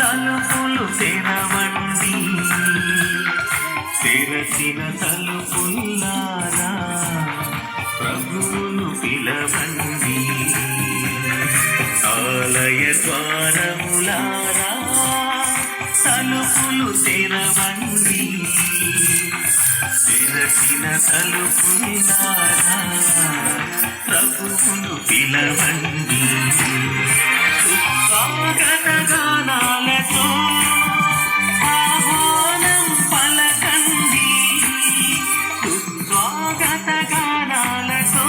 తలుపులు తెరవండి, తెరచిన తలుపుల్లారా ప్రభువును పిలవండి. ఆలయ ద్వారములారా తలుపులు తెరవండి, తెరచిన తలుపుల్లారా ప్రభువును పిలవండి. స్వాగత గానాలతో ఆహ్వానం పలకండి, స్వాగత గానాలతో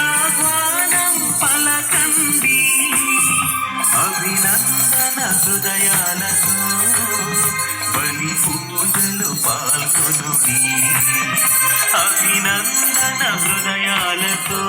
ఆహ్వానం పలకండి. అభినందన హృదయాలతో బలి పూజలు పాల్గొనుడి, అభినందన హృదయాలతో